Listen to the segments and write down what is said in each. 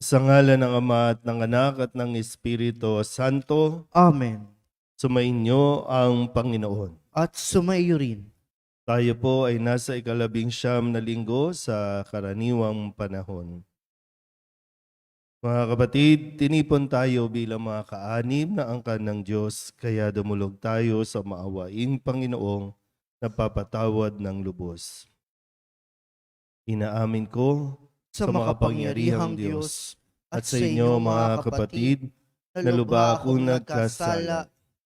Sa ngalan ng Ama at ng Anak at ng Espiritu Santo, Amen. sumainyo ang Panginoon. At sumaiyo rin. Tayo po ay nasa 19 na linggo sa karaniwang panahon. Mga kapatid, tinipon tayo bilang mga kaanim na angkan ng Diyos, kaya dumulog tayo sa maawaing Panginoong napapatawad ng lubos. Inaamin ko Sa makapangyarihang Diyos at sa inyo mga kapatid, na luba akong nagkasala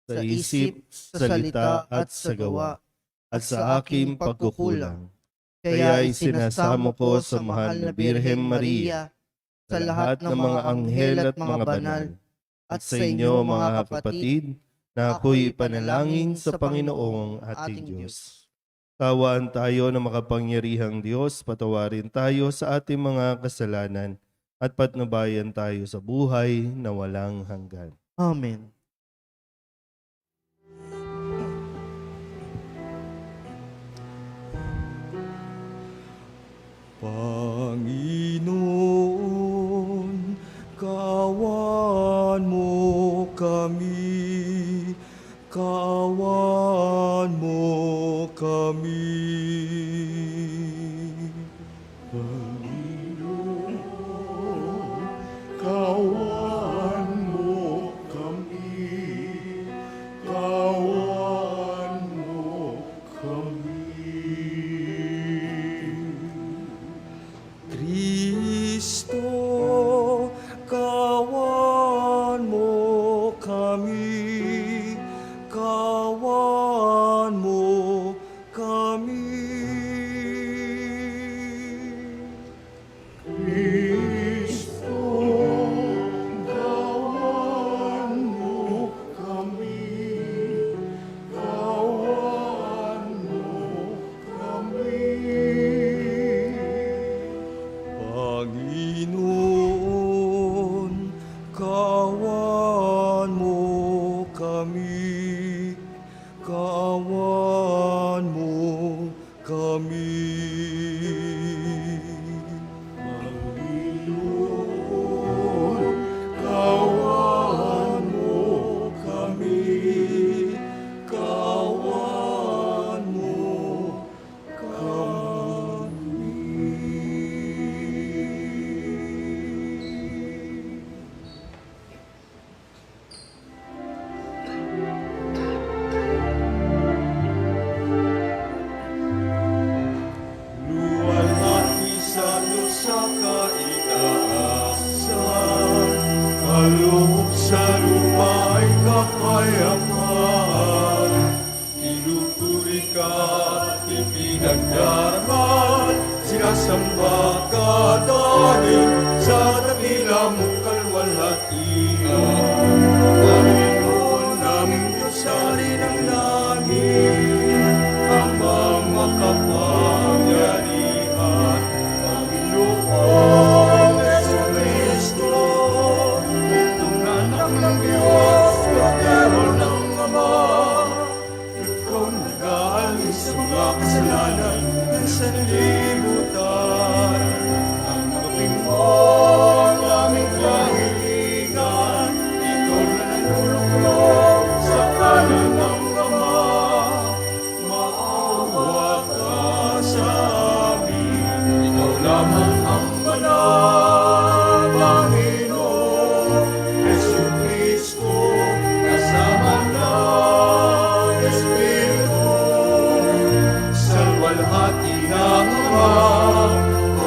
sa isip, sa salita at sa gawa, at sa aking pagkukulang. Kaya isinasamo ko sa mahal na Birhen Maria, sa lahat ng mga anghel at mga banal, at sa inyo mga kapatid, na ako'y ipanalangin sa Panginoong ating Diyos. Tawaan tayo ng makapangyarihang Diyos, patawarin tayo sa ating mga kasalanan, at patnubayan tayo sa buhay na walang hanggan. Amen. Panginoon, kawan mo kami, kawan mo kami. Panginoon, kawan mo kami, kawan mo kami. Kristo, kawan mo kami, kawan mo kami. Kristo, kawan mo kami, kawan mo kami. Panginoon, kawan mo kami, kawan mo kami. Panginoon, kawan mo kami, kawan mo kami. Luwalhati sa Diyos sa kaitaasan, kaloob sa lupa ay kapayapaan. Pinupuri ka at ipinagdarman, sinasamba ka dahil sa dakila mong kalwalhatian. Panginoon naming Diyos, Hari ng langit, Amang makapangyarihan, Panginoong Jesucristo, itong anak ng Diyos, Kordero ng Ama. Ikaw nag-aalis sa mga kasalanan ng sanlibutan. Tanggapin mo ang aming kahilingan, ikaw na nanulunglong sa kanan ng Ama. Maawa ka sa amin, ikaw lamang ang banal, Panginoon Jesucristo, kasama ng Espiritu, sa luwalhati ng Ama.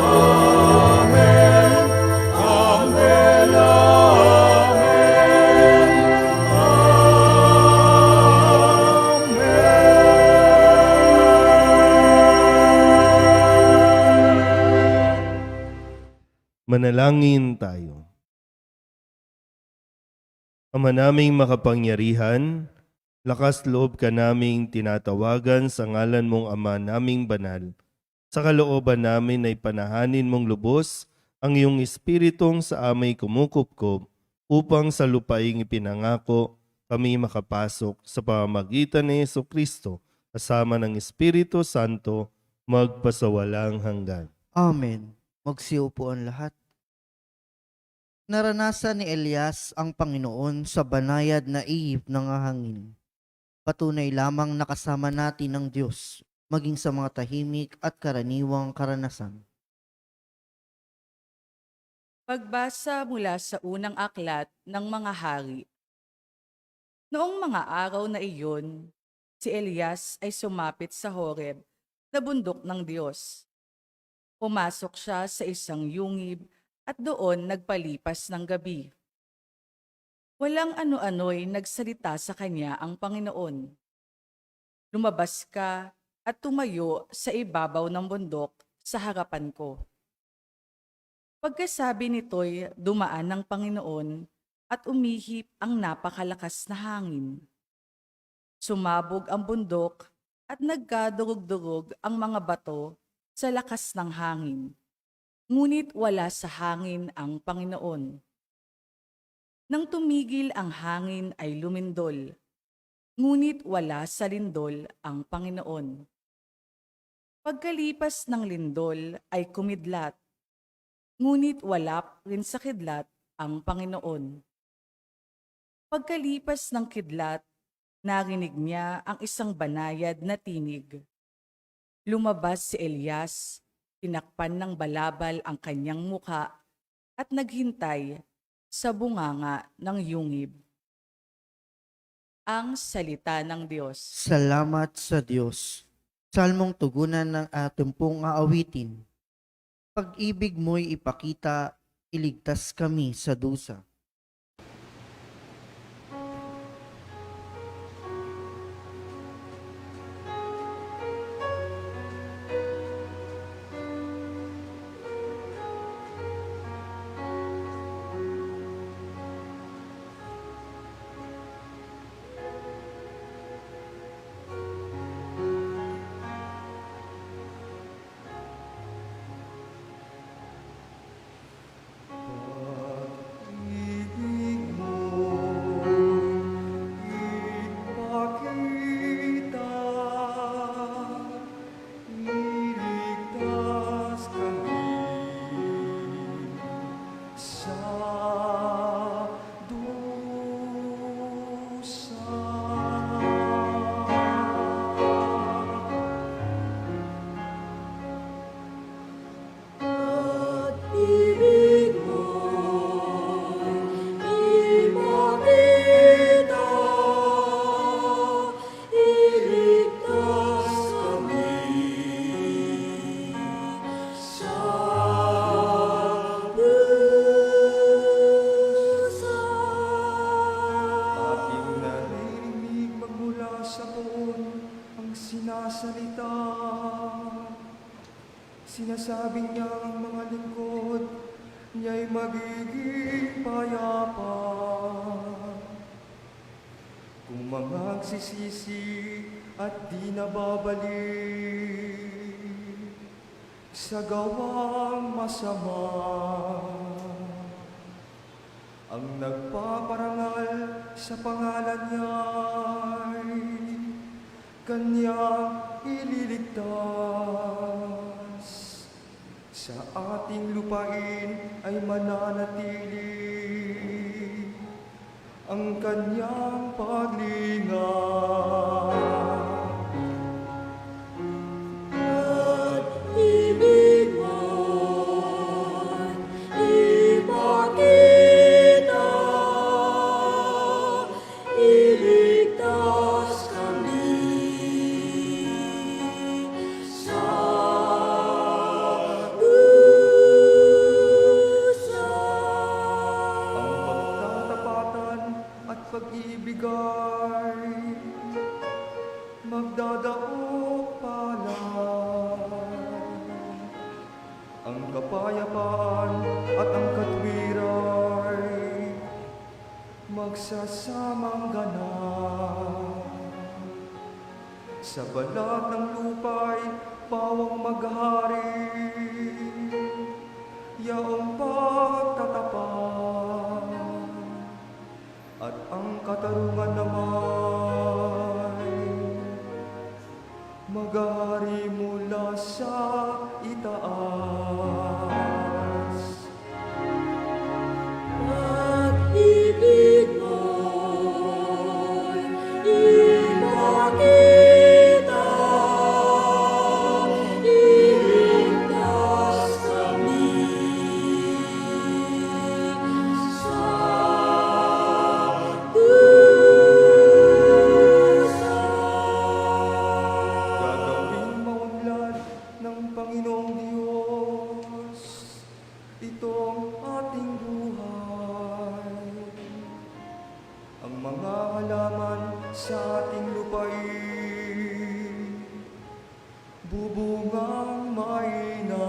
Amen, Amen, Amen, Manalangin tayo. Ama naming makapangyarihan, lakas loob ka naming tinatawagan sa ngalan mong Ama naming banal. Sa kalooban namin ay panahanin mong lubos ang iyong espiritong sa amay kumukupkop upang sa lupaing ipinangako kami makapasok sa pamamagitan ni Jesucristo kasama ng Espiritu Santo magpasawalang hanggan. Amen. Magsiupo ang lahat. Naranasan ni Elias ang Panginoon sa banayad na ihip ng hangin. Patunay lamang nakasama natin ng Diyos, maging sa mga tahimik at karaniwang karanasan. Pagbasa mula sa unang aklat ng mga hari. Noong mga araw na iyon, si Elias ay sumapit sa Horeb na bundok ng Diyos. Pumasok siya sa isang yungib at doon nagpalipas ng gabi. Walang ano-ano'y nagsalita sa kanya ang Panginoon. Lumabas ka at tumayo sa ibabaw ng bundok sa harapan ko. Pagkasabi nito'y dumaan ng Panginoon at umihip ang napakalakas na hangin. Sumabog ang bundok at nagkadurog-durog ang mga bato sa lakas ng hangin. Ngunit wala sa hangin ang Panginoon. Nang tumigil ang hangin ay lumindol, ngunit wala sa lindol ang Panginoon. Pagkalipas ng lindol ay kumidlat, ngunit wala rin sa kidlat ang Panginoon. Pagkalipas ng kidlat, narinig niya ang isang banayad na tinig. Lumabas si Elias, tinakpan ng balabal ang kanyang muka at naghintay sa bunganga ng yungib. Ang salita ng Diyos. Salamat sa Diyos. Salmong tugunan ng ating pong aawitin. Pag-ibig mo'y ipakita, iligtas kami sa dusa. Ibig mo'y ipakita, iligtas kami sa dusa. Pag-ibig mo'y ipakita, iligtas kami sa dusa. Ating narinig magmula sa poon ang sinasalita. Sinasabing niya ang mga lingkod niya'y magiging payapa. Kung mga nagsisisi at di nababalik sa gawang masama, ang nagpaparangal sa pangalan niya'y kanyang ililigtas. Sa ating lupain ay mananatili ang kanyang paglingap. Pag-ibig mo'y ipakita, iligtas kami sa dusa. Ang pagtatapatan at pag-ibig ay magdadaog palad. Ang kapayapaan at ang katwiran ay magsasamang ganap. Sa balat ng lupa'y pawang maghari, yaong pagtatapat, at ang katarungan naman maghari mula sa itaas. ating buhay. Ang mga halaman sa ating lupain, bubungang mainam.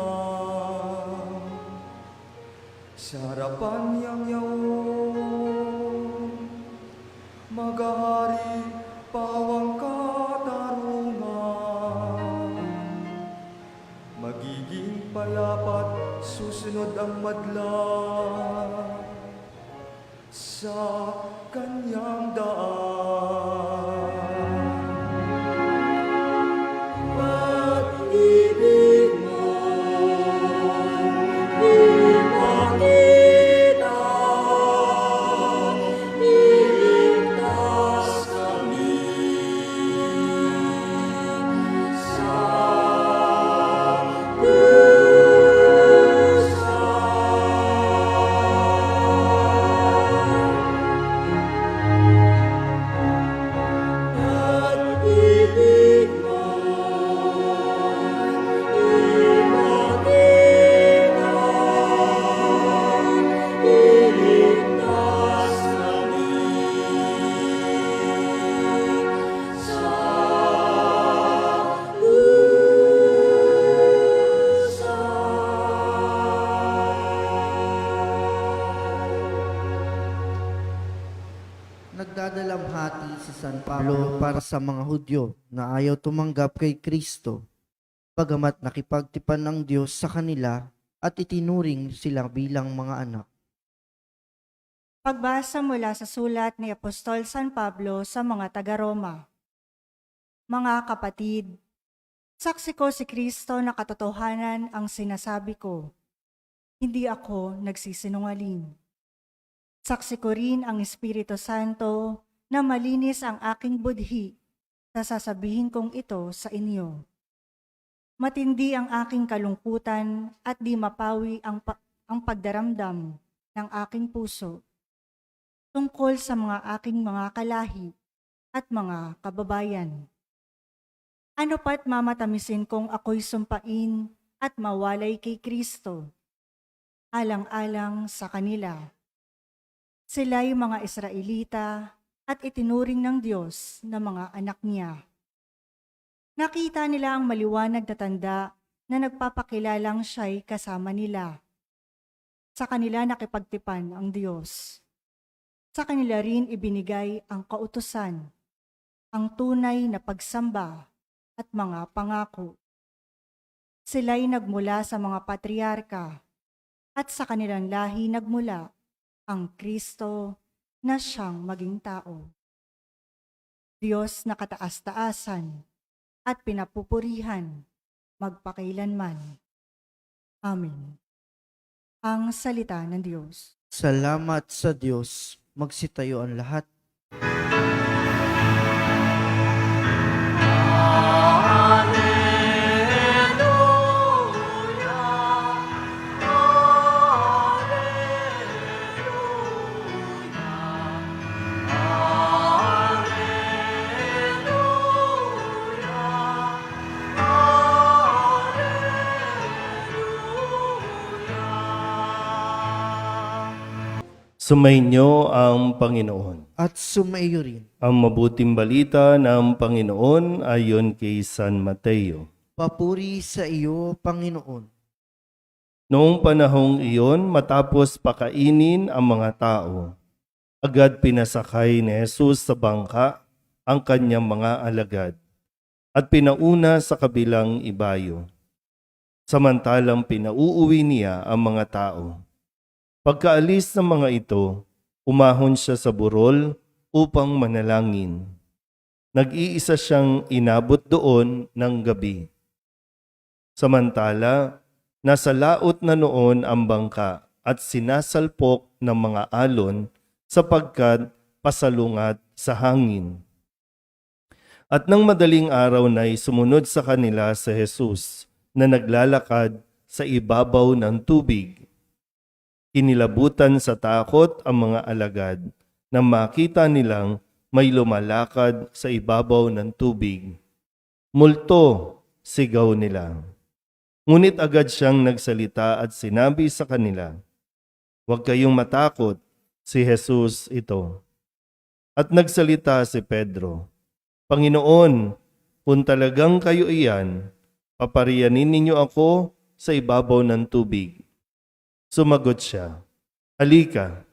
Sa harapan niyang yaon, maghahari pawang katarungan. Magiging payapat susunod ang madla sa kanyang daan. Pag-ibig mo ipakita, iligtas kami sa pag-ibig mo ipakita, iligtas kami sa Nagdadalamhati si San Pablo para sa mga Hudyo na ayaw tumanggap kay Kristo, bagamat nakipagtipan ng Diyos sa kanila at itinuring sila bilang mga anak. Pagbasa mula sa sulat ni Apostol San Pablo sa mga taga-Roma. Mga kapatid, saksi ko si Kristo na katotohanan ang sinasabi ko. Hindi ako nagsisinungaling. Saksi ko rin ang Espiritu Santo na malinis ang aking budhi sa sasabihin kong ito sa inyo. Matindi ang aking kalungkutan at di mapawi ang pagdaramdam ng aking puso tungkol sa mga aking mga kalahi at mga kababayan. Ano pa't mamatamisin kong ako'y sumpain at mawalay kay Kristo, alang-alang sa kanila. Sila'y mga Israelita at itinuring ng Diyos na mga anak niya. Nakita nila ang maliwanag na tanda na nagpapakilalang siya'y kasama nila. Sa kanila nakipagtipan ang Diyos. Sa kanila rin ibinigay ang kautusan, ang tunay na pagsamba at mga pangako. Sila'y nagmula sa mga patriarka at sa kanilang lahi nagmula ang Kristo na siyang maging tao. Diyos na kataas-taasan at pinapupurihan magpakailanman. Amen. Ang salita ng Diyos. Salamat sa Diyos. Magsitayo ang lahat. Sumainyo ang Panginoon. At sumaiyo rin. Ang mabuting balita ng Panginoon ayon kay San Mateo. Papuri sa iyo, Panginoon. Noong panahong iyon, matapos pakainin ang mga tao, agad pinasakay ni Jesus sa bangka ang kanyang mga alagad at pinauna sa kabilang ibayo. Samantalang pinauuwi niya ang mga tao. Pagkaalis ng mga ito, umahon siya sa burol upang manalangin. Nag-iisa siyang inabot doon ng gabi. Samantala, nasa laot na noon ang bangka at sinasalpok ng mga alon sapagkat pasalungat sa hangin. At nang madaling araw na'y sumunod sa kanila si Jesus na naglalakad sa ibabaw ng tubig. Kinilabutan sa takot ang mga alagad na makita nilang may lumalakad sa ibabaw ng tubig. Multo, sigaw nila. Ngunit agad siyang nagsalita at sinabi sa kanila, Huwag kayong matakot, si Jesus ito. At nagsalita si Pedro, Panginoon, kung talagang kayo iyan, paparianin ninyo ako sa ibabaw ng tubig. Sumagot siya, Halika.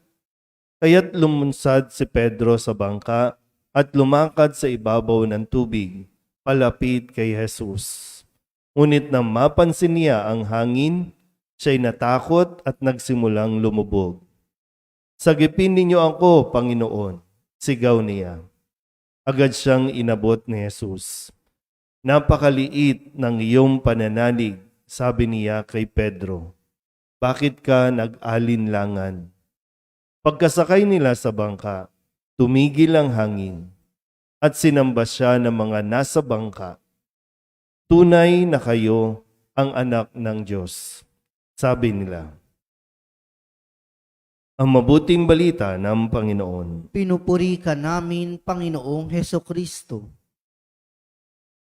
Kaya't lumunsad si Pedro sa bangka at lumakad sa ibabaw ng tubig, palapit kay Jesus. Ngunit nang mapansin niya ang hangin, siya'y natakot at nagsimulang lumubog. Sagipin ninyo ako, Panginoon, sigaw niya. Agad siyang inabot ni Jesus. Napakaliit ng iyong pananalig, sabi niya kay Pedro. Bakit ka nag-alinlangan? Pagkasakay nila sa bangka, tumigil ang hangin at sinamba siya ng mga nasa bangka. Tunay na kayo ang anak ng Diyos, sabi nila. Ang mabuting balita ng Panginoon. Pinupuri ka namin, Panginoong Heso Kristo.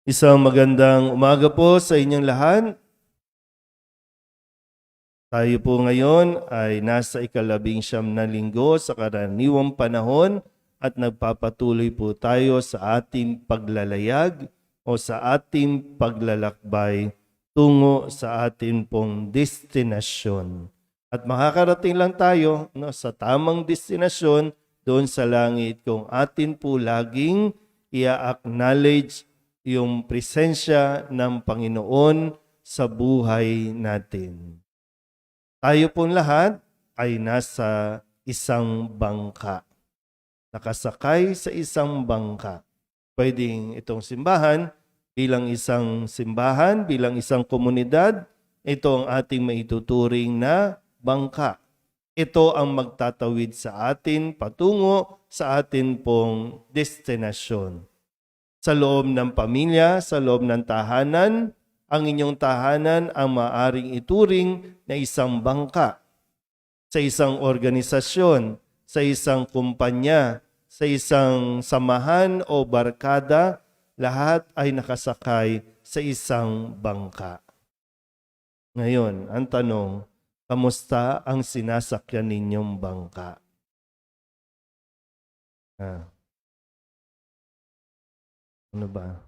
Isang magandang umaga po sa inyong lahat. Tayo po ngayon ay nasa 19 na linggo sa karaniwang panahon at nagpapatuloy po tayo sa ating paglalayag o sa ating paglalakbay tungo sa ating pong destinasyon. At makakarating lang tayo sa tamang destinasyon doon sa langit kung atin po laging i-acknowledge yung presensya ng Panginoon sa buhay natin. Tayo pong lahat ay nasa isang bangka. Nakasakay sa isang bangka. Pwedeng itong simbahan, bilang isang simbahan, bilang isang komunidad, ito ang ating maituturing na bangka. Ito ang magtatawid sa atin patungo sa atin pong destinasyon. Sa loob ng pamilya, sa loob ng tahanan, ang inyong tahanan ang maaring ituring na isang bangka. Sa isang organisasyon, sa isang kumpanya, sa isang samahan o barkada, lahat ay nakasakay sa isang bangka. Ngayon, ang tanong, kamusta ang sinasakyan ninyong bangka? Ano ba?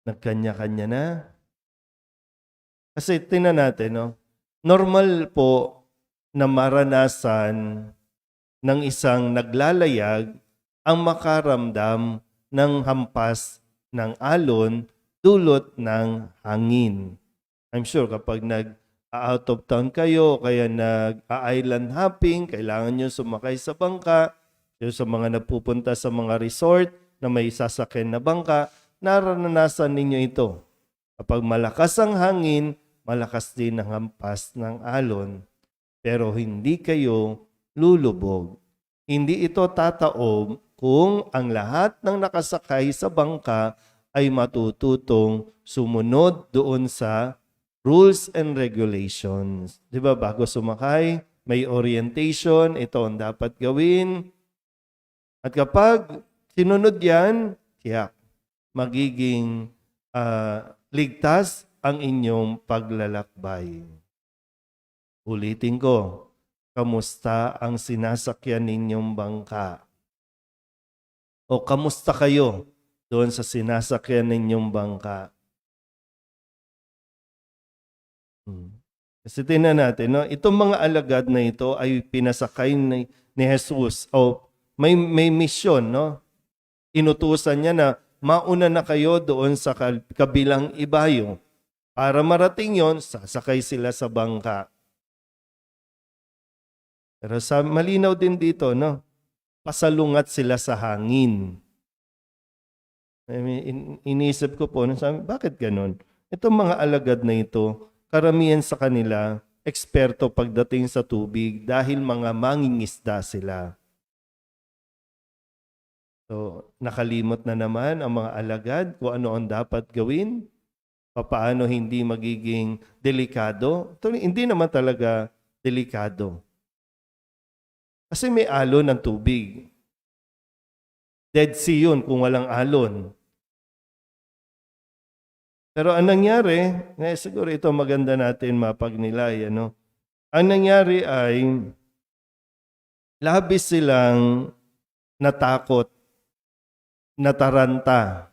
Nagkanya-kanya na? Kasi tingnan natin, normal po na maranasan ng isang naglalayag ang makaramdam ng hampas ng alon dulot ng hangin. I'm sure kapag nag-out of town kayo, kaya nag-island hopping, kailangan nyo sumakay sa bangka, sa mga napupunta sa mga resort na may sasakyan na bangka, naranasan ninyo ito. Kapag malakas ang hangin, malakas din ang hampas ng alon. Pero hindi kayo lulubog. Hindi ito tataob kung ang lahat ng nakasakay sa bangka ay matututong sumunod doon sa rules and regulations. Di ba, bago sumakay, may orientation, ito ang dapat gawin. At kapag sinunod yan, tiyak, magiging ligtas ang inyong paglalakbay. Ulitin ko, kamusta ang sinasakyan ninyong bangka? O kamusta kayo doon sa sinasakyan ninyong bangka? Kasi tingnan natin, itong mga alagad na ito ay pinasakay ni Jesus o may misyon, Inutusan niya na mauna na kayo doon sa kabilang ibayo. Para marating yon, sasakay sila sa bangka. Pero malinaw din dito, pasalungat sila sa hangin. Iniisip ko po, bakit ganun? Itong mga alagad na ito, karamihan sa kanila, eksperto pagdating sa tubig dahil mga mangingisda sila. So, nakalimot na naman ang mga alagad kung ano ang dapat gawin, paano hindi magiging delikado. Ito, hindi naman talaga delikado. Kasi may alon ng tubig. Dead Sea yun kung walang alon. Pero ang nangyari, siguro ito maganda natin mapagnilay, Ang nangyari ay labis silang natakot, nataranta,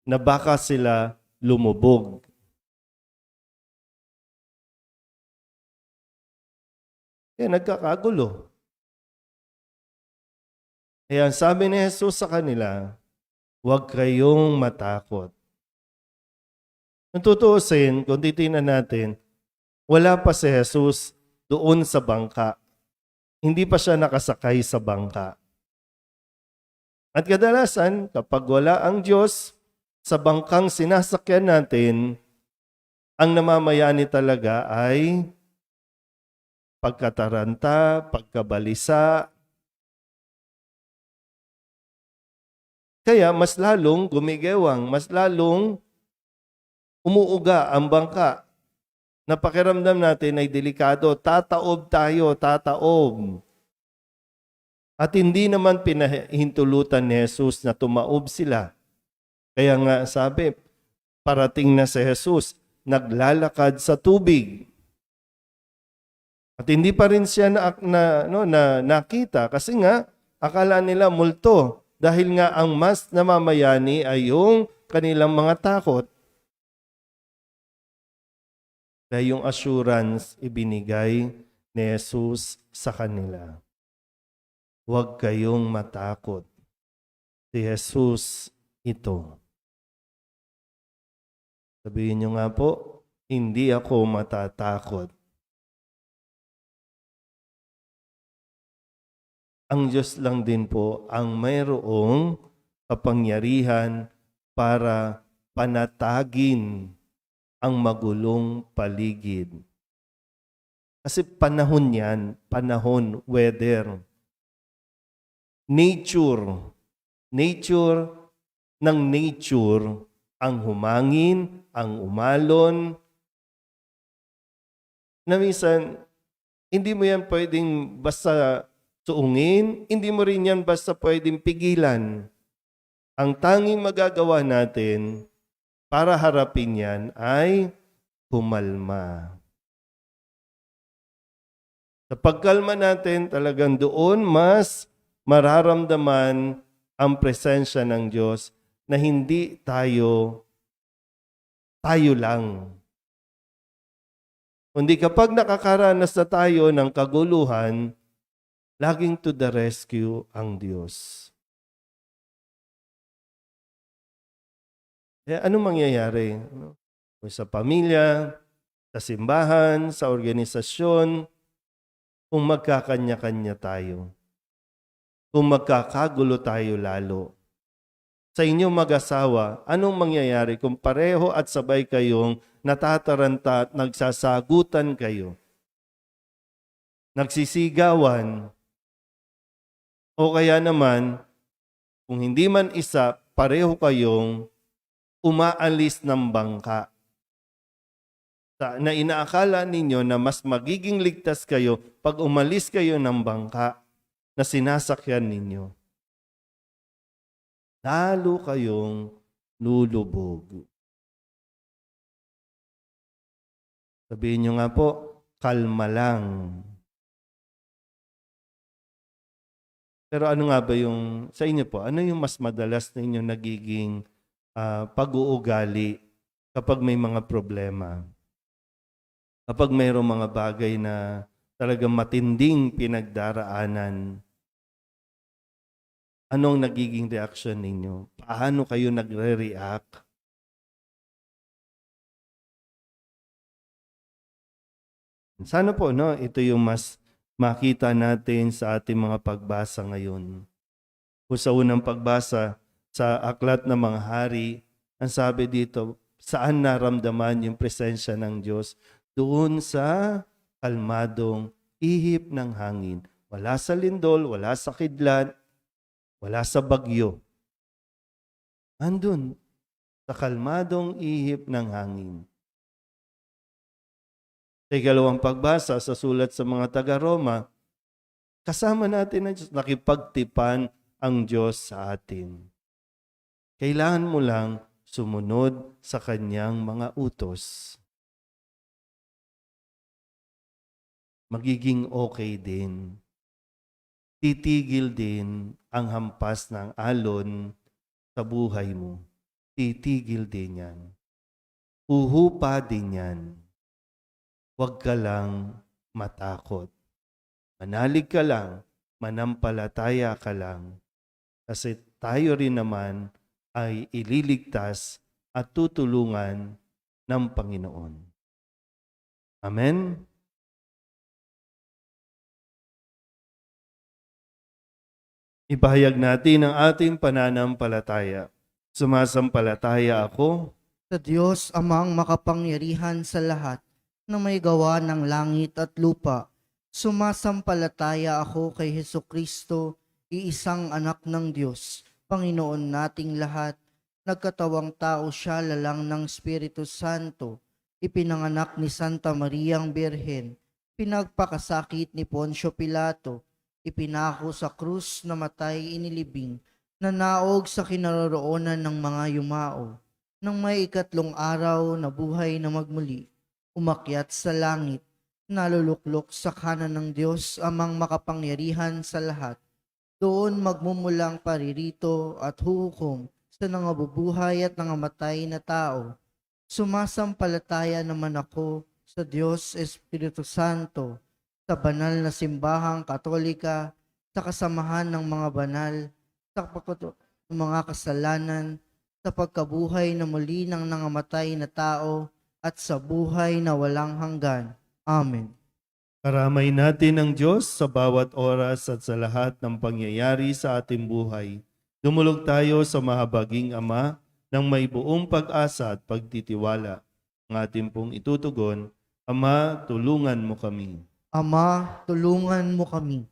na baka sila lumubog. Kaya nagkakagulo. Kaya ang sabi ni Jesus sa kanila, huwag kayong matakot. Kung tutuusin, kung titingnan natin, wala pa si Jesus doon sa bangka. Hindi pa siya nakasakay sa bangka. At kadalasan, kapag wala ang Diyos sa bangkang sinasakyan natin, ang namamayani talaga ay pagkataranta, pagkabalisa. Kaya mas lalong gumigewang, mas lalong umuuga ang bangka. Napakiramdam natin ay delikado. Tataob tayo, tataob. At hindi naman pinahintulutan ni Jesus na tumaob sila. Kaya nga sabi, parating na si Jesus, naglalakad sa tubig. At hindi pa rin siya nakita kasi nga akala nila multo dahil nga ang mas namamayani ay yung kanilang mga takot. Dahil yung assurance ibinigay ni Jesus sa kanila. Huwag kayong matakot. Si Jesus ito. Sabihin nyo nga po, hindi ako matatakot. Ang Diyos lang din po ang mayroong kapangyarihan para panatagin ang magulong paligid. Kasi panahon yan, panahon, weather. Nature ng nature, ang humangin, ang umalon, na minsan, hindi mo yan pwedeng basta suungin, hindi mo rin yan basta pwedeng pigilan. Ang tanging magagawa natin para harapin yan ay kumalma. Sa pagkalma natin, talagang doon mas mararamdaman ang presensya ng Diyos na hindi tayo lang. Kundi kapag nakakaranas na tayo ng kaguluhan, laging to the rescue ang Diyos. Kaya anong mangyayari? Kung sa pamilya, sa simbahan, sa organisasyon, kung magkakanya-kanya tayo. Kung magkakagulo tayo lalo. Sa inyong mag-asawa, anong mangyayari kung pareho at sabay kayong natataranta at nagsasagutan kayo? Nagsisigawan. O kaya naman, kung hindi man isa, pareho kayong umaalis ng bangka. Na inaakala ninyo na mas magiging ligtas kayo pag umalis kayo ng bangka na sinasakyan ninyo. Lalo kayong lulubog. Sabihin nyo nga po, kalma lang. Pero ano nga ba yung, sa inyo po, ano yung mas madalas na inyong nagiging pag-uugali kapag may mga problema? Kapag mayroong mga bagay na talagang matinding pinagdaraanan, anong nagiging reaction ninyo? Paano kayo nagre-react? Sana po, ito yung mas makita natin sa ating mga pagbasa ngayon. Kung sa unang pagbasa, sa Aklat ng Mga Hari, ang sabi dito, saan naramdaman yung presensya ng Diyos? Doon sa kalmadong ihip ng hangin. Wala sa lindol, wala sa kidlat, wala sa bagyo. Andun, sa kalmadong ihip ng hangin. Sa ikalawang pagbasa sa sulat sa mga taga-Roma, kasama natin ang Diyos, nakipagtipan ang Diyos sa atin. Kailangan mo lang sumunod sa kanyang mga utos. magiging okay din. Titigil din ang hampas ng alon sa buhay mo. Titigil din yan. Uhupa din yan. Huwag ka lang matakot. Manalig ka lang, manampalataya ka lang. Kasi tayo rin naman ay ililigtas at tutulungan ng Panginoon. Amen? Ipahayag natin ang ating pananampalataya. Sumasampalataya ako Sa Diyos amang makapangyarihan sa lahat na may gawa ng langit at lupa. Sumasampalataya ako kay Hesukristo, iisang anak ng Diyos, Panginoon nating lahat. Nagkatawang tao siya lalang ng Espiritu Santo. Ipinanganak ni Santa Mariang Birhen. Pinagpakasakit ni Poncio Pilato. Ipinako sa krus, namatay, inilibing. Nanaog sa kinaroroonan ng mga yumao. Nang may ikatlong araw na buhay na magmuli, umakyat sa langit, naluluklok sa kanan ng Diyos amang makapangyarihan sa lahat. Doon magmumulang paririto at huhukom sa nangabubuhay at nangamatay na tao. Sumasampalataya naman ako sa Diyos Espiritu Santo, sa banal na simbahang katolika, sa kasamahan ng mga banal, sa ng mga kasalanan, sa pagkabuhay na muli ng nangamatay na tao, at sa buhay na walang hanggan. Amen. Karamay natin ng Diyos sa bawat oras at sa lahat ng pangyayari sa ating buhay. Dumulog tayo sa mahabaging Ama ng may buong pag-asa at pagtitiwala. Ang ating pong itutugon, Ama, tulungan mo kami. Ama, tulungan mo kami.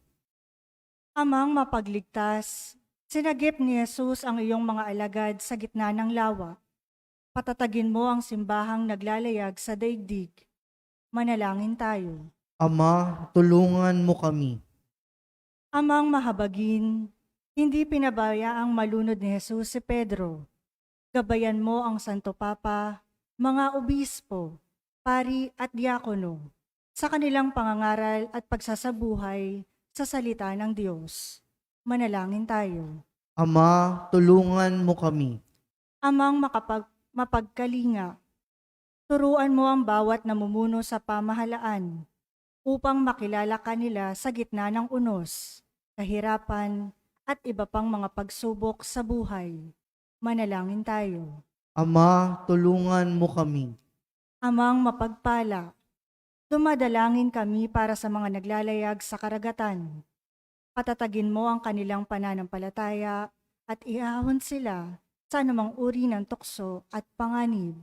Amang mapagligtas, sinagip ni Jesus ang iyong mga alagad sa gitna ng lawa. Patatagin mo ang simbahang naglalayag sa daigdig. Manalangin tayo. Ama, tulungan mo kami. Amang mahabagin, hindi pinabayaang malunod ni Jesus si Pedro. Gabayan mo ang Santo Papa, mga obispo, pari at diakono, sa kanilang pangangaral at pagsasabuhay sa salita ng Diyos. Manalangin tayo. Ama, tulungan mo kami. Amang mapagkalinga, turuan mo ang bawat namumuno sa pamahalaan upang makilala ka nila sa gitna ng unos, kahirapan at iba pang mga pagsubok sa buhay. Manalangin tayo. Ama, tulungan mo kami. Amang mapagpala, dumadalangin kami para sa mga naglalayag sa karagatan. Patatagin mo ang kanilang pananampalataya at iahon sila sa anumang uri ng tukso at panganib.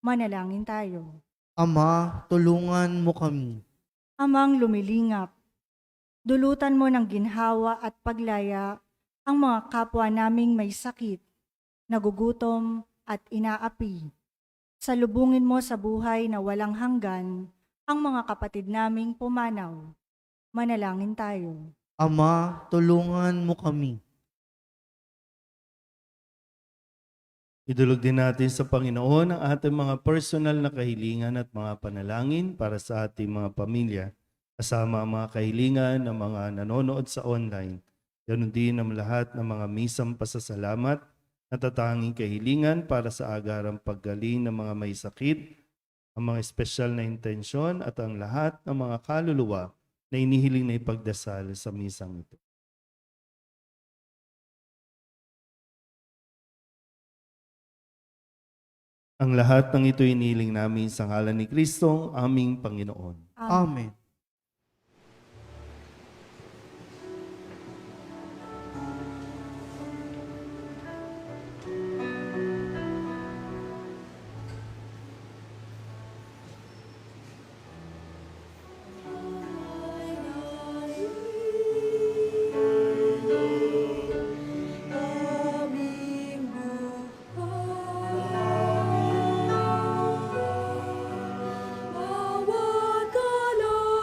Manalangin tayo. Ama, tulungan mo kami. Amang lumilingap, dulutan mo ng ginhawa at paglaya ang mga kapwa naming may sakit, nagugutom at inaapi. Salubungin mo sa buhay na walang hanggan ang mga kapatid naming pumanaw. Manalangin tayo. Ama, tulungan mo kami. Idulog din natin sa Panginoon ang ating mga personal na kahilingan at mga panalangin para sa ating mga pamilya, kasama ang mga kahilingan ng mga nanonood sa online. Ganon din ang lahat ng mga misang pasasalamat, natatanging kahilingan para sa agarang paggaling ng mga may sakit, ang mga espesyal na intensyon at ang lahat ng mga kaluluwa na inihiling na ipagdasal sa misang ito. Ang lahat ng ito inihiling namin sa ngalan ni Kristo, aming Panginoon. Amen. Bawat galaw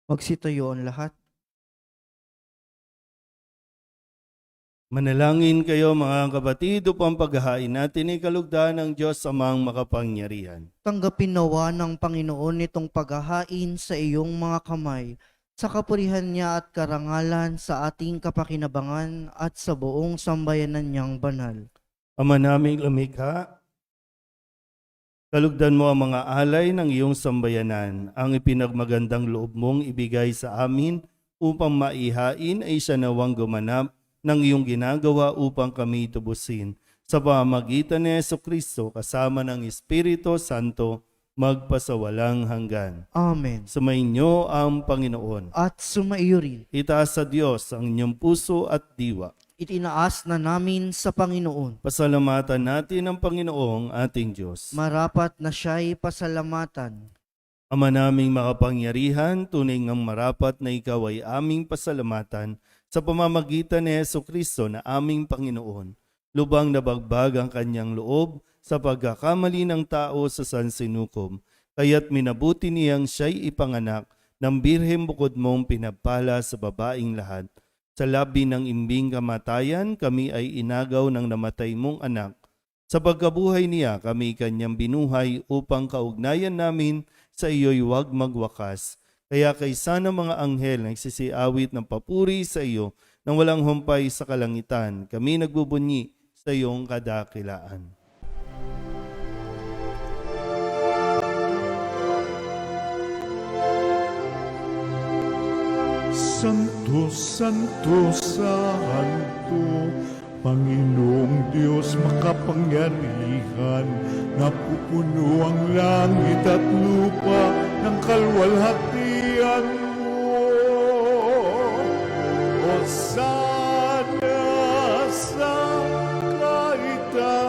Magsitayo ang lahat. Manalangin kayo mga kapatid upang paghahain natin ay kalugdan ng Diyos amang makapangyarihan. Tanggapin nawa ng Panginoon itong paghahain sa iyong mga kamay, sa kapurihan niya at karangalan sa ating kapakinabangan at sa buong sambayanan niyang banal. Ama naming lumikha, kalugdan mo ang mga alay ng iyong sambayanan, ang ipinagmagandang loob mong ibigay sa amin upang maihain ay siya nawang gumanap ng iyong ginagawa upang kami tubusin. Sa pamamagitan ni Jesucristo kasama ng Espiritu Santo, magpasawalang hanggan. Amen. Sumainyo ang Panginoon. At sumaiyo rin, Itaas sa Diyos ang inyong puso at diwa. itinaas na namin sa Panginoon. Pasalamatan natin ang Panginoong ating Diyos. Marapat na siya'y pasalamatan. Ama naming makapangyarihan, tunay ngang marapat na ikaw ay aming pasalamatan sa pamamagitan ni Jesucristo na aming Panginoon. Lubang nabagbag ang kanyang loob sa pagkakamali ng tao sa sansinukob, kaya't minabuti niyang siya'y ipanganak ng birhem bukod mong pinapala sa babaing lahat. Sa labi ng imbing kamatayan, kami ay inagaw ng namatay mong anak. Sa pagkabuhay niya, kami kanyang binuhay upang kaugnayan namin sa iyo'y huwag magwakas. Kaya kaysa ng mga anghel nagsisiawit ng papuri sa iyo nang walang humpay sa kalangitan, kami nagbubunyi sa iyong kadakilaan. Santo, Santo, Santo, Panginoong Diyos makapangyarihan, napupuno ang langit at lupa ng kalwalhatian mo. Hosana sa kaitaasan,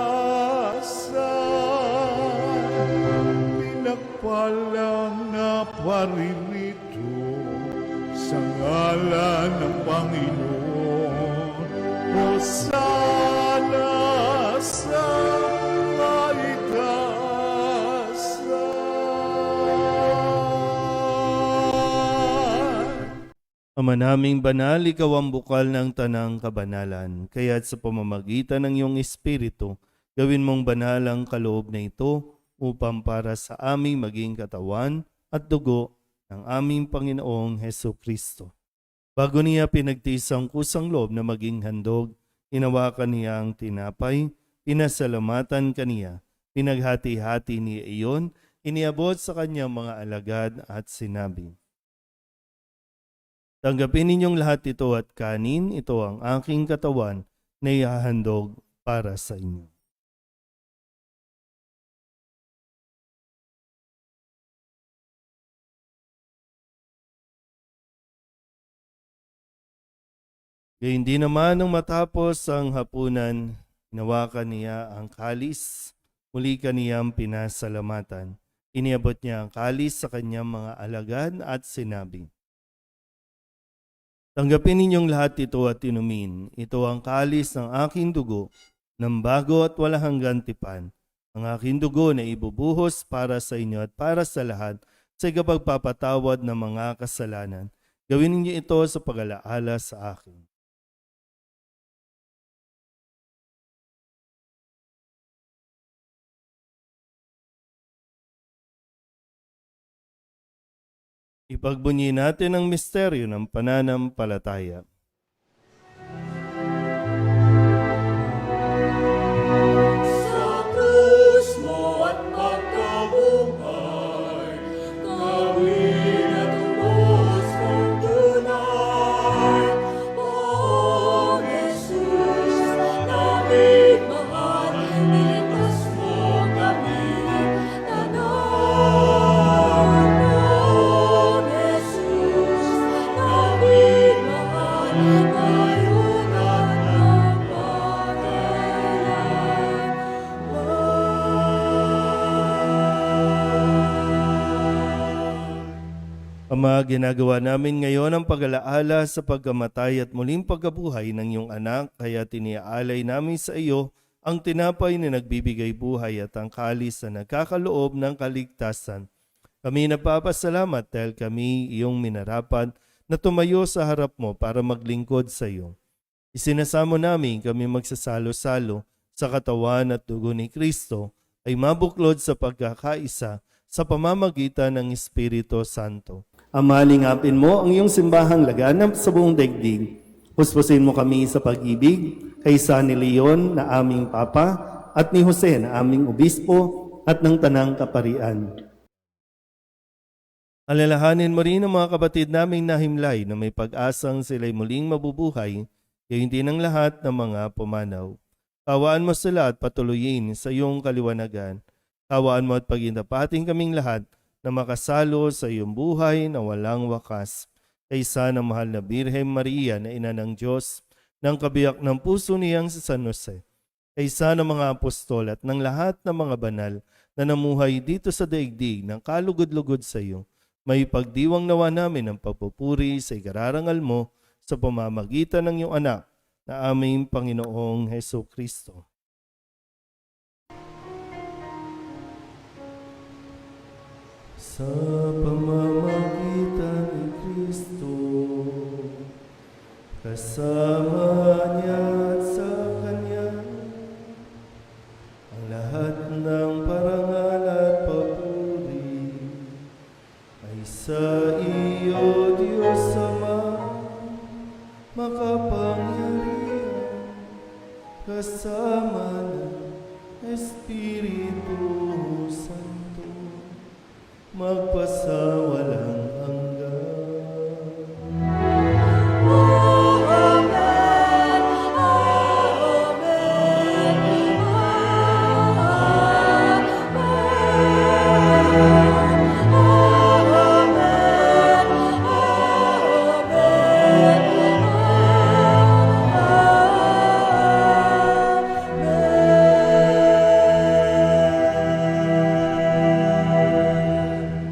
pinagpalang na paririto sa ngalan ng Panginoon. Hosana sa kaitaasan. Ama naming banal, ikaw ang bukal ng tanang kabanalan, kaya't sa pamamagitan ng iyong Espiritu, gawin mong banal ang kaloob na ito upang para sa aming maging katawan at dugo ng aming Panginoong Heso Kristo. Bago niya pinagtiis ang kusang loob na maging handog, inawakan niya ang tinapay, pinasalamatan kaniya, pinaghati-hati niya iyon, iniabot sa kanyang mga alagad at sinabi, tanggapin ninyong lahat ito at kanin, ito ang aking katawan na ihahandog para sa inyo. Gayun din naman nung matapos ang hapunan, hinawakan niya ang kalis, muli kaniyang pinasalamatan. Iniabot niya ang kalis sa kanyang mga alagad at sinabi, tanggapin ninyong lahat ito at inumin. Ito ang kalis ng aking dugo, ng bago at walang hanggang tipan. Ang aking dugo na ibubuhos para sa inyo at para sa lahat sa ikapagpapatawad ng mga kasalanan. Gawin ninyo ito sa pag-alaala sa akin. Ipagbunyi natin ang misteryo ng pananampalataya. Sa krus mo at pagkabuhay, gawin at ubos mong tunay. Poong Jesus, naming mahal, niligtas mo kami, tanan. Poong Jesus, naming mahal, ngayon at Ama, ginagawa namin ngayon ang pag-alaala sa pagkamatay at muling pagkabuhay ng iyong anak, kaya tiniaalay namin sa iyo ang tinapay na nagbibigay buhay at ang kalis na nagkakaloob ng kaligtasan. Kami nagpapasalamat dahil kami iyong minarapat na tumayo sa harap mo para maglingkod sa iyo. Isinasamo namin kami magsasalo-salo sa katawan at dugo ni Kristo ay mabuklod sa pagkakaisa sa pamamagitan ng Espiritu Santo. Ama, lingapin mo ang iyong simbahang laganap sa buong daigdig. Puspusin mo kami sa pag-ibig kaysa ni Leon na aming Papa at ni Jose na aming Obispo at ng Tanang Kaparian. Alalahanin mo rin ang mga kapatid naming nahimlay na may pag-asang sila'y muling mabubuhay, gayon din ang lahat ng mga pumanaw. Kawaan mo sila at patuloyin sa iyong kaliwanagan. Kawaan mo at pagindapating kaming lahat na makasalo sa iyong buhay na walang wakas. Kaysa ng mahal na Birhen Maria na ina ng Diyos, ng kabiyak ng puso niyang si San Jose. Kaysa ng mga apostol at ng lahat ng mga banal na namuhay dito sa daigdig ng kalugod-lugod sa iyo. May pagdiwang nawa namin ang pagpupuri sa ikararangal mo sa pamamagitan ng iyong anak na aming Panginoong Heso Kristo. Sa pamamagitan ni Kristo, kasama niya at sa Kanya, ang lahat ng parangal at papuri ay sa iyo, Diyos Ama, makapangyarihan, kasama ng Espiritu Santo, magpasawalang hanggan. Amen.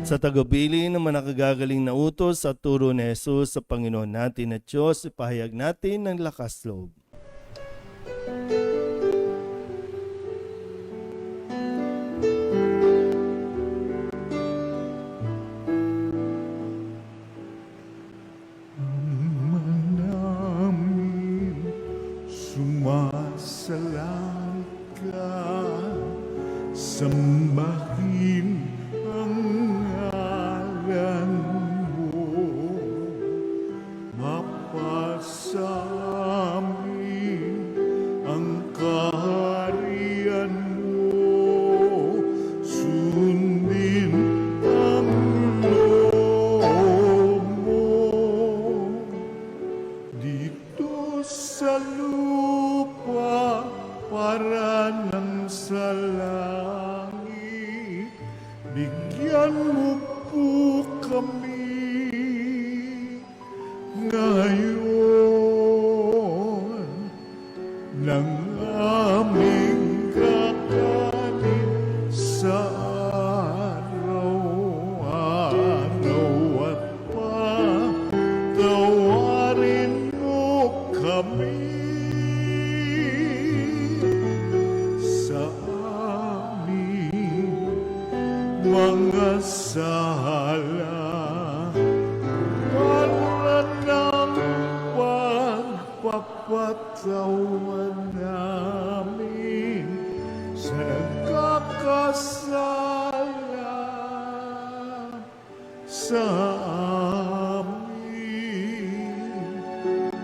Sa tagubilin ng manakagagaling na utos at turo ni Jesus sa Panginoon natin at Diyos, ipahayag natin ng lakas loob. namin sumasalang ka, sambahin ang ngalan mo, mapasamin ang kaharian mo, sundin ang loob mo dito sa lupa para nang sa langit. Bigyan mo po kami ngayon ng aming kakanin sa araw-araw at patawarin mo kami sa aming mga sala para ng pagpapatawan namin sa nagkakasala sa amin,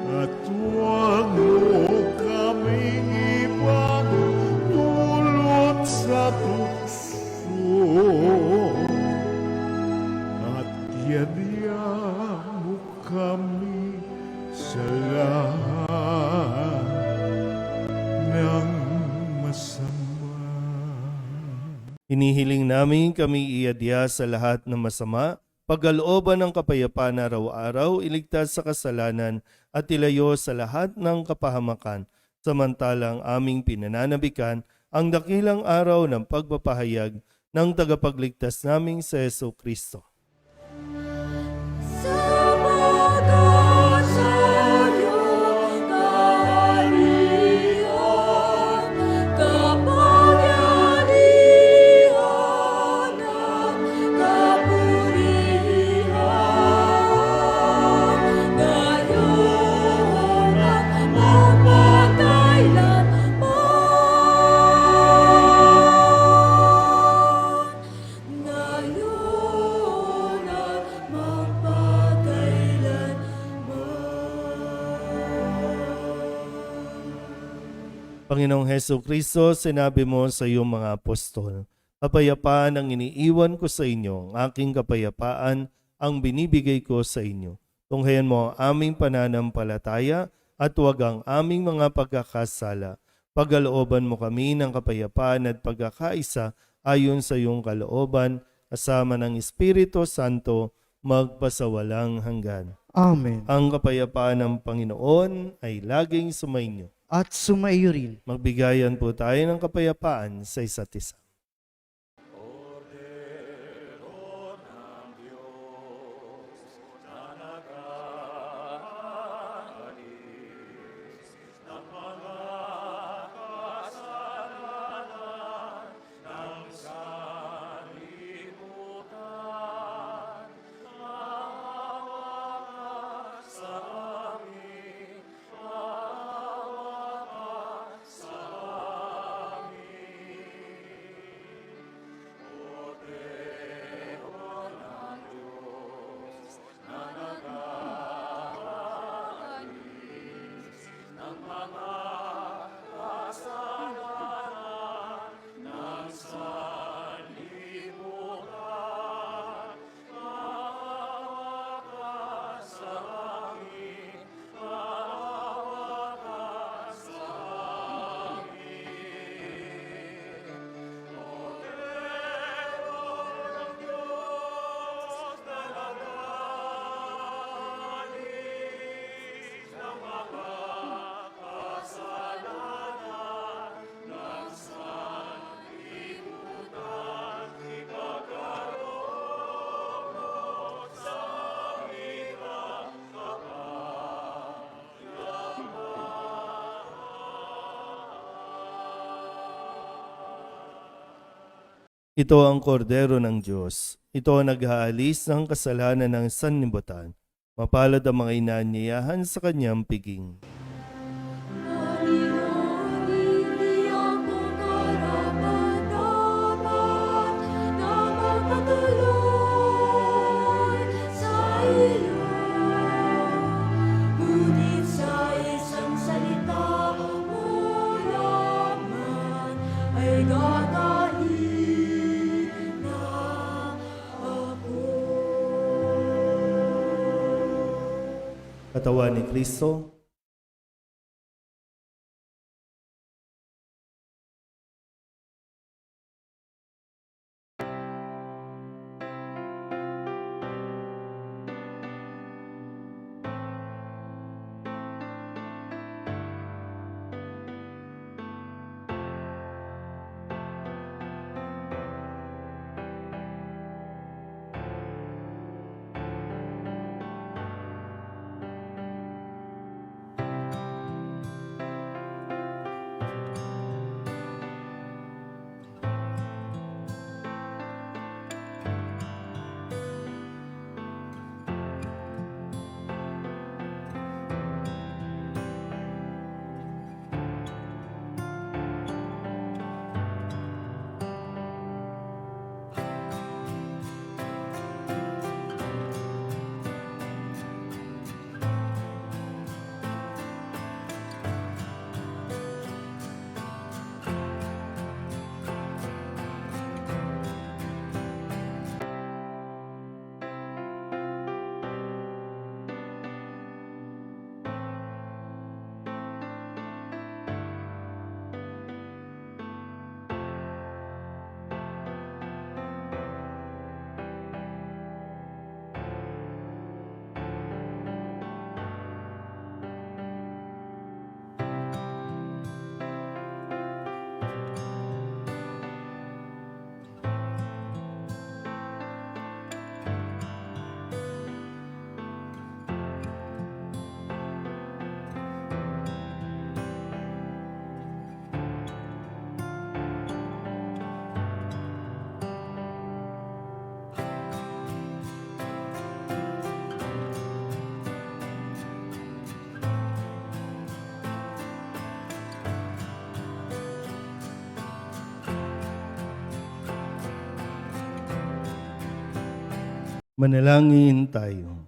at huwag mo kaming ipagdulot sa tukso, at yadya mo kami sa lahat ng masama. Hinihiling namin kami iadya sa lahat ng masama, pagkalooban ng kapayapaan araw-araw, iligtas sa kasalanan at ilayo sa lahat ng kapahamakan, samantalang aming pinananabikan ang dakilang araw ng pagpapahayag ng tagapagligtas naming sa Heso Kristo. Sabagat sa iyong kaharian, kapangyarihan at Panginoong Heso Kristo, sinabi mo sa iyong mga apostol, kapayapaan ang iniiwan ko sa inyo, ang aking kapayapaan ang binibigay ko sa inyo. Tunghayan mo ang aming pananampalataya at huwag ang aming mga pagkakasala. Pagalooban mo kami ng kapayapaan at pagkakaisa ayon sa iyong kalooban, kasama ng Espiritu Santo, magpasawalang hanggan. Amen. Ang kapayapaan ng Panginoon ay laging sumainyo. At sumaiyo rin. Magbigayan po tayo ng kapayapaan sa isa't isa. Ito ang kordero ng Diyos. Ito ang naghaalis ng kasalanan ng sanlibutan. Mapalad ang mga inaanyayahan sa kanyang piging. Hindi ako karapat-dapat na magpatuloy sa iyo. Ngunit sa isang salita mo lamang ay gagahin na ako. Katawan ni Kristo, manalangin tayo.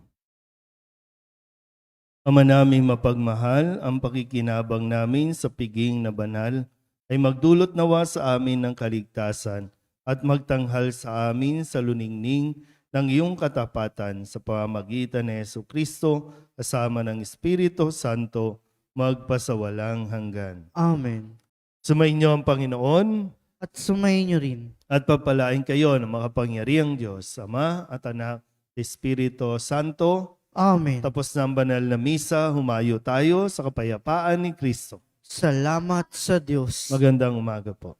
Ama naming mapagmahal, ang pakikinabang namin sa piging na banal ay magdulot nawa sa amin ng kaligtasan at magtanghal sa amin sa luningning ng iyong katapatan sa pamamagitan ni Jesucristo kasama ng Espiritu Santo magpasawalang hanggan. Amen. Sumainyo ang Panginoon At sumayin niyo rin. at papalain kayo ng makapangyarihang Diyos, Ama at Anak, Espiritu Santo. Amen. Tapos na ang banal na misa, humayo tayo sa kapayapaan ni Kristo. Salamat sa Diyos. Magandang umaga po.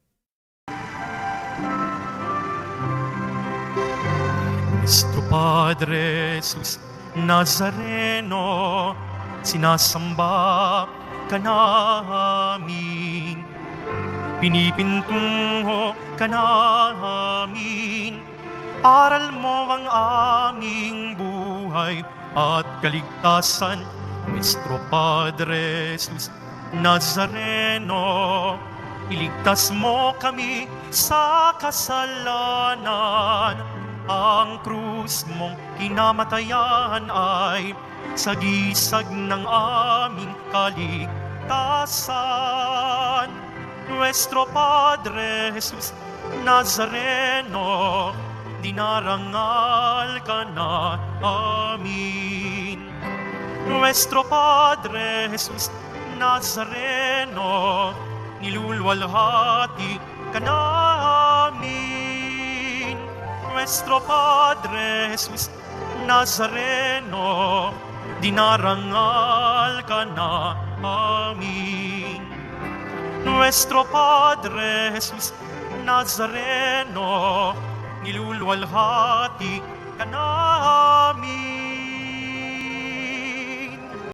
Nuestro Padre Jesus Nazareno, sinasamba ka namin, pinipintungo ka namin, aral mo ang aming buhay at kaligtasan. Nuestro Padre Jesus Nazareno, iligtas mo kami sa kasalanan. Ang krus mong kinamatayan ay sagisag ng aming kaligtasan. Nuestro Padre Jesus Nazareno, dinarangal ka na amin. Nuestro Padre Jesus Nazareno, nilulwalhati ka namin. Nuestro Padre Jesus Nazareno, dinarangal ka na amin. Nuestro Padre Jesus Nazareno, nilulwalhati ka namin.